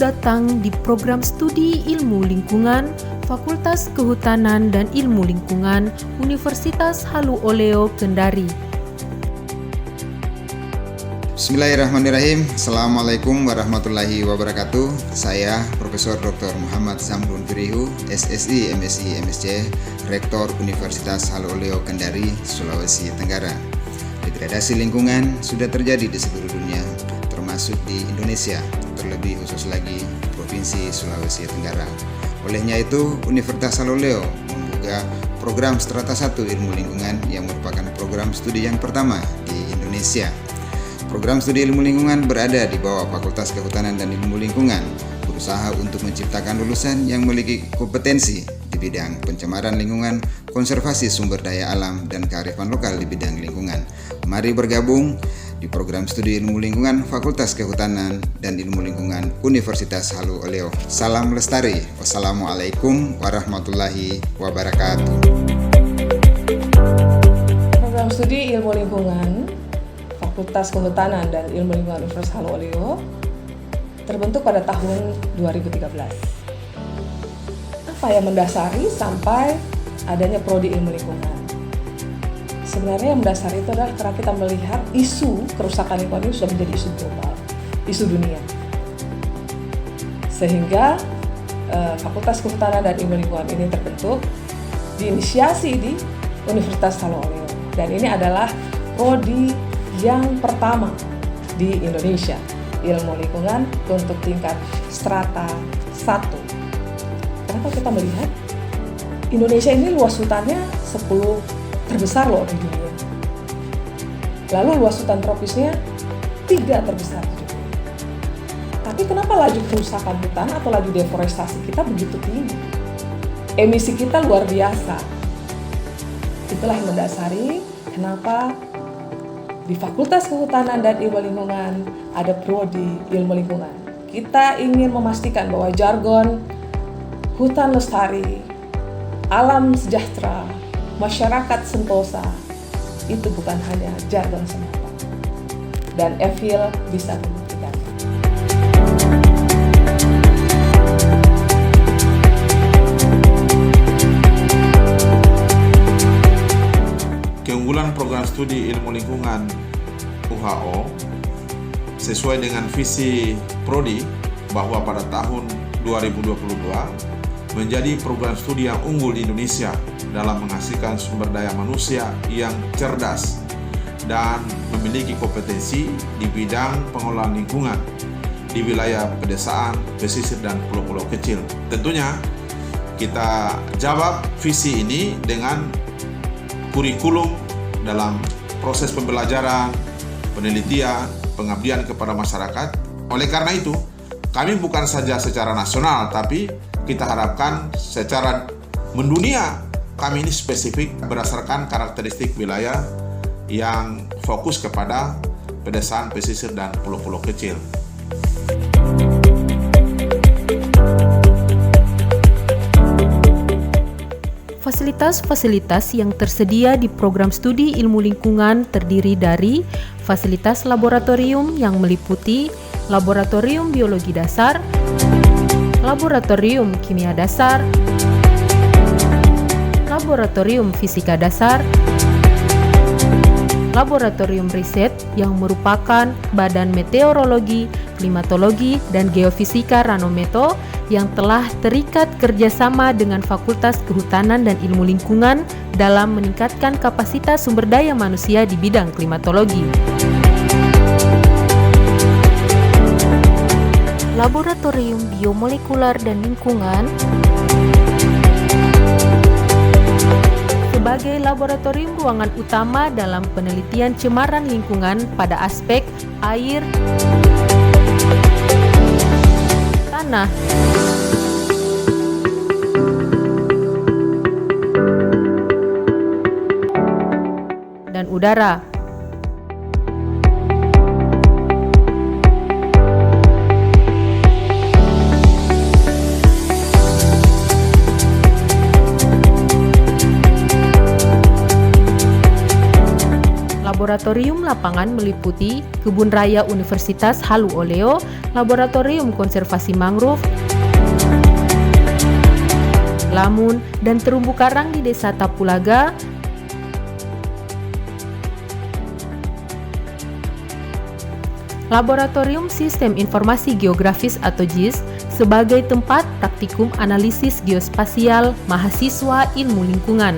datang di program studi Ilmu Lingkungan Fakultas Kehutanan dan Ilmu Lingkungan Universitas Halu Oleo Kendari. Bismillahirrahmanirrahim. Assalamualaikum warahmatullahi wabarakatuh. Saya Profesor Dr. Muhammad Samrun Firihu, SSI, MSI, MSc, Rektor Universitas Halu Oleo Kendari, Sulawesi Tenggara. Degradasi lingkungan sudah terjadi di seluruh dunia, termasuk di Indonesia, terlebih khusus lagi Provinsi Sulawesi Tenggara. Olehnya itu, Universitas Halu Oleo membuka program Strata 1 Ilmu Lingkungan yang merupakan program studi yang pertama di Indonesia. Program studi ilmu lingkungan berada di bawah Fakultas Kehutanan dan Ilmu Lingkungan, berusaha untuk menciptakan lulusan yang memiliki kompetensi di bidang pencemaran lingkungan, konservasi sumber daya alam, dan kearifan lokal di bidang lingkungan. Mari bergabung di program studi ilmu lingkungan Fakultas Kehutanan dan Ilmu Lingkungan Universitas Halu Oleo. Salam lestari. Wassalamualaikum warahmatullahi wabarakatuh. Program studi ilmu lingkungan Fakultas Kehutanan dan Ilmu Lingkungan Universitas Halu Oleo terbentuk pada tahun 2013. Apa yang mendasari sampai adanya prodi ilmu lingkungan? Sebenarnya yang mendasari itu adalah karena kita melihat isu kerusakan lingkungan ini sudah menjadi isu global, isu dunia. Sehingga Fakultas Kehutanan dan Ilmu Lingkungan ini terbentuk, diinisiasi di Universitas Halu Oleo. Dan ini adalah prodi yang pertama di Indonesia, ilmu lingkungan untuk tingkat strata 1. Kenapa kita melihat Indonesia ini luas hutannya 10 terbesar loh di dunia. Lalu luas hutan tropisnya 3 terbesar di dunia. Tapi kenapa laju kerusakan hutan atau laju deforestasi kita begitu tinggi? Emisi kita luar biasa. Itulah yang mendasari kenapa di Fakultas Kehutanan dan Ilmu Lingkungan ada prodi ilmu lingkungan. Kita ingin memastikan bahwa jargon hutan lestari, alam sejahtera, masyarakat sentosa itu bukan hanya jargon semata. Dan EFIL bisa membuktikan. Keunggulan program studi ilmu lingkungan UHO sesuai dengan visi prodi bahwa pada tahun 2022 menjadi program studi yang unggul di Indonesia dalam menghasilkan sumber daya manusia yang cerdas dan memiliki kompetensi di bidang pengelolaan lingkungan di wilayah pedesaan, pesisir, dan pulau-pulau kecil. Tentunya kita jawab visi ini dengan kurikulum dalam proses pembelajaran, penelitian, pengabdian kepada masyarakat. Oleh karena itu, kami bukan saja secara nasional, tapi kita harapkan secara mendunia. Kami ini spesifik berdasarkan karakteristik wilayah yang fokus kepada pedesaan, pesisir, dan pulau-pulau kecil. Fasilitas-fasilitas yang tersedia di program studi ilmu lingkungan terdiri dari fasilitas laboratorium yang meliputi laboratorium biologi dasar, laboratorium kimia dasar, laboratorium fisika dasar, laboratorium riset yang merupakan badan meteorologi, klimatologi, dan geofisika Ranometo yang telah terikat kerjasama dengan Fakultas Kehutanan dan Ilmu Lingkungan dalam meningkatkan kapasitas sumber daya manusia di bidang klimatologi. Laboratorium Biomolekular dan Lingkungan sebagai laboratorium ruangan utama dalam penelitian cemaran lingkungan pada aspek air, tanah, dan udara. Laboratorium lapangan meliputi Kebun Raya Universitas Halu Oleo, Laboratorium Konservasi Mangrove, lamun, dan terumbu karang di Desa Tapulaga, Laboratorium Sistem Informasi Geografis atau JIS sebagai tempat praktikum analisis geospasial mahasiswa ilmu lingkungan.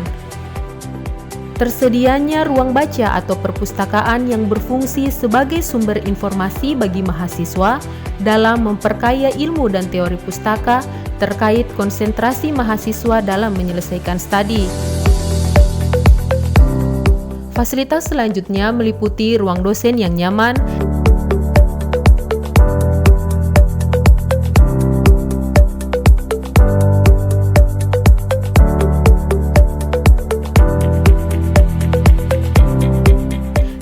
Tersedianya ruang baca atau perpustakaan yang berfungsi sebagai sumber informasi bagi mahasiswa dalam memperkaya ilmu dan teori pustaka terkait konsentrasi mahasiswa dalam menyelesaikan studi. Fasilitas selanjutnya meliputi ruang dosen yang nyaman,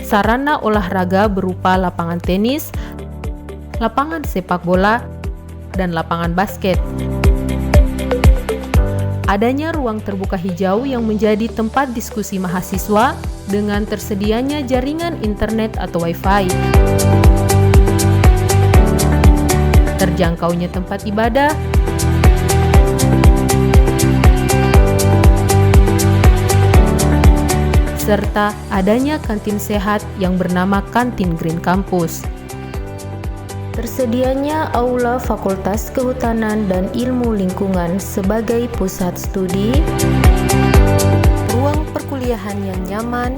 sarana olahraga berupa lapangan tenis, lapangan sepak bola, dan lapangan basket. Adanya ruang terbuka hijau yang menjadi tempat diskusi mahasiswa dengan tersedianya jaringan internet atau Wi-Fi. Terjangkaunya tempat ibadah, serta adanya kantin sehat yang bernama Kantin Green Campus. Tersedianya aula Fakultas Kehutanan dan Ilmu Lingkungan sebagai pusat studi, ruang perkuliahan yang nyaman,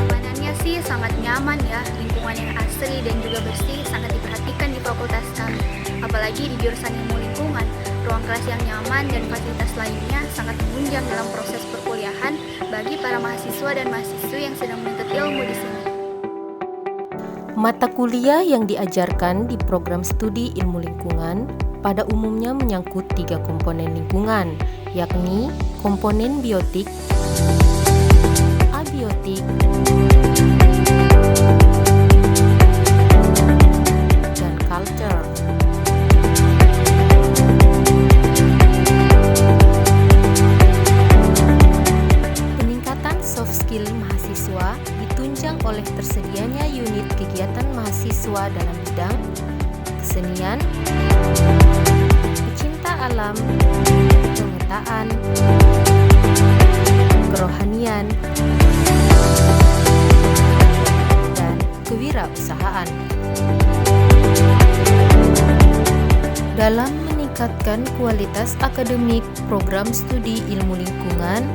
nyamanannya sih sangat nyaman ya, lingkungan yang asri dan juga bersih sangat diperhatikan di fakultas kami, apalagi di jurusan ilmu lingkungan. Ruang kelas yang nyaman dan fasilitas lainnya sangat menunjang dalam proses perkuliahan bagi para mahasiswa dan mahasiswi yang sedang menuntut ilmu di sini. Mata kuliah yang diajarkan di program studi ilmu lingkungan pada umumnya menyangkut 3 komponen lingkungan, yakni komponen biotik, abiotik, dan culture. Soft skill mahasiswa ditunjang oleh tersedianya unit kegiatan mahasiswa dalam bidang kesenian, pecinta alam, pengetaan, kerohanian, dan kewirausahaan. Dalam meningkatkan kualitas akademik program studi ilmu lingkungan,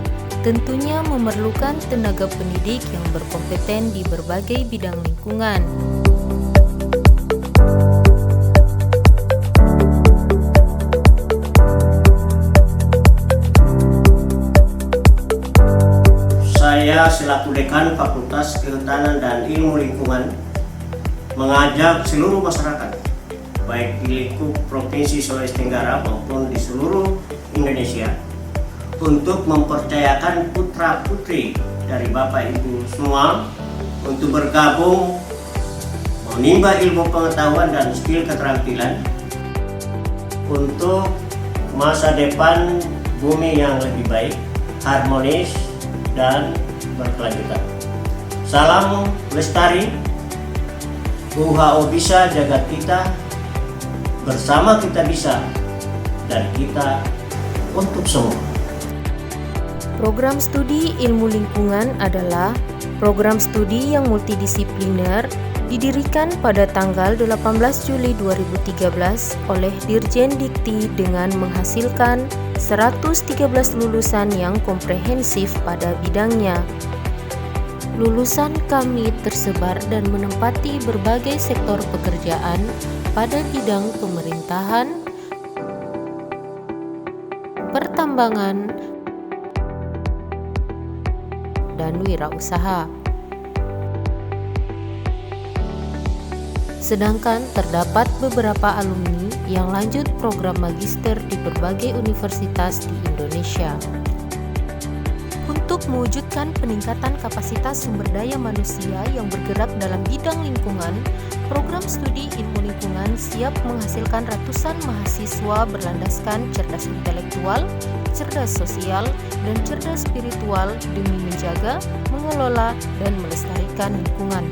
tentunya memerlukan tenaga pendidik yang berkompeten di berbagai bidang lingkungan. Saya selaku Dekan Fakultas Kehutanan dan Ilmu Lingkungan mengajak seluruh masyarakat, baik di lingkup Provinsi Sulawesi Tenggara maupun di seluruh Indonesia, untuk mempercayakan putra-putri dari Bapak Ibu semua untuk bergabung menimba ilmu pengetahuan dan skill keterampilan untuk masa depan bumi yang lebih baik, harmonis, dan berkelanjutan. Salam lestari, UHO bisa, jagat kita, bersama kita bisa, dan kita untuk semua. Program studi ilmu lingkungan adalah program studi yang multidisipliner didirikan pada tanggal 18 Juli 2013 oleh Dirjen Dikti dengan menghasilkan 113 lulusan yang komprehensif pada bidangnya. Lulusan kami tersebar dan menempati berbagai sektor pekerjaan pada bidang pemerintahan, pertambangan, dan wirausaha. Sedangkan terdapat beberapa alumni yang lanjut program magister di berbagai universitas di Indonesia. Untuk Untuk mewujudkan peningkatan kapasitas sumber daya manusia yang bergerak dalam bidang lingkungan, program studi ilmu lingkungan siap menghasilkan ratusan mahasiswa berlandaskan cerdas intelektual, cerdas sosial, dan cerdas spiritual demi menjaga, mengelola, dan melestarikan lingkungan.